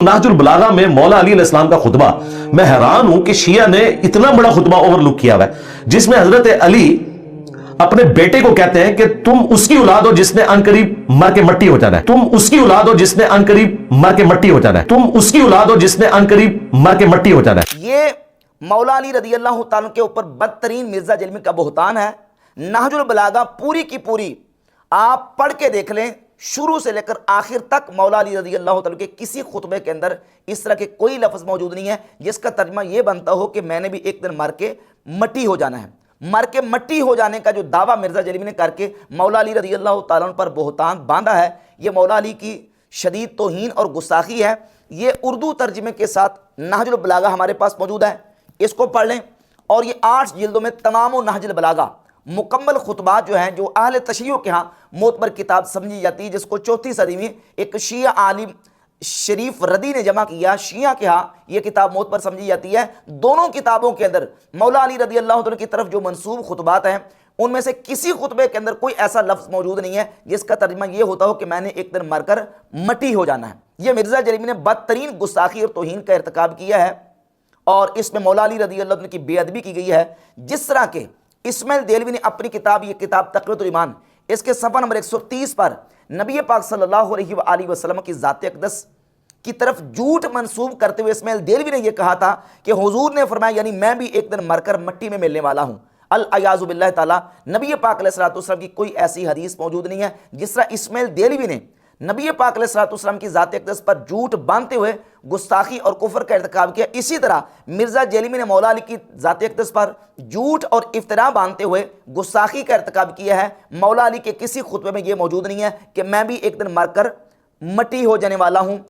नाहजुल बलागा में मौला अली अलैहिस्सलाम का खुतबा, मैं हैरान हूं कि शिया ने इतना बड़ा खुतबा ओवरलुक किया हुआ है, जिसमें हजरत अली अपने बेटे को कहते हैं कि तुम उसकी औलाद हो जिसने अनकरीब मर के मट्टी हो जाना है, तुम उसकी औलाद हो जिसने अनकरीब मर के मट्टी हो जाना है, तुम उसकी औलाद हो जिसने अनकरीब मर के मट्टी हो जाना है। ये मौला अली रदी अल्लाह तआला के ऊपर बदतरीन मिर्जा जलमी का बुहतान है। नाहजुल बलागा पूरी की पूरी आप पढ़ के देख लें, शुरू से लेकर आखिर तक मौला अली रदी अल्लाह तआला के किसी खुतबे के अंदर इस तरह के कोई लफ्ज़ मौजूद नहीं है जिसका तर्जमा ये बनता हो कि मैंने भी एक दिन मर के मट्टी हो जाना है। मर के मट्टी हो जाने का जो दावा मिर्जा जलमी ने करके मौला अली रदी अल्लाह तआला पर बुहतान बांधा है, ये मौला अली की शदीद तौहीन और गुस्ताखी है। ये उर्दू तर्जमे के साथ नाहजुल बलागा हमारे पास मौजूद है, इसको पढ़ लें। और ये 8 जिल्दों में तमाम नाहजुल बलागा मुकम्मल खुतबात जो हैं, जो अहले तशय्युह के यहाँ मोतबर किताब समझी जाती है, जिसको 4वीं सदी में एक शिया आलिम शरीफ रदी ने जमा किया। शिया के यहाँ ये किताब मोतबर समझी जाती है। दोनों किताबों के अंदर मौला अली रदी अल्लाह तआला की तरफ जो मंसूब खुतबात हैं, उनमें से किसी खुतबे के अंदर कोई ऐसा लफ्ज़ मौजूद नहीं है जिसका तर्जमा ये होता हो कि मैंने एक दिन मरकर मट्टी हो जाना है। यह मिर्जा जलमी ने बदतरीन गुस्ताखी और तौहीन का इर्तिकाब किया है और इसमें मौला अली रदी अल्लाह तआला की बेअदबी की गई है। जिस तरह के इस्माइल देलवी ने अपनी किताब, ये किताब तक़रियतुल ईमान, इसके सफ़ा नंबर 130 पर नबी पाक सल्लल्लाहु अलैहि वसल्लम की ज़ात अक़दस की तरफ झूठ मंसूब करते हुए इस्माइल देलवी ने यह कहा था कि हुजूर ने फरमाया, यानी मैं भी एक दिन मरकर मट्टी में मिलने वाला हूँ। अल-अयाज़ु बिल्लाह ताला, नबी पाक अलैहिस्सलातु वस्सलाम की कोई ऐसी हदीस मौजूद नहीं है। जिस तरह इस्माइल देलवी ने नबी पाक अलैहिस्सलातु वस्सलाम की ज़ात अक़दस पर झूठ बांधते हुए गुस्ताखी और कुफर का इर्तिकाब किया, इसी तरह मिर्जा जलमी ने मौला अली की ज़ात अक़दस पर झूठ और इफ्तरा बांधते हुए गुस्ताखी का इर्तिकाब किया है। मौला अली के किसी खुतबे में यह मौजूद नहीं है कि मैं भी एक दिन मरकर मट्टी हो जाने वाला हूँ।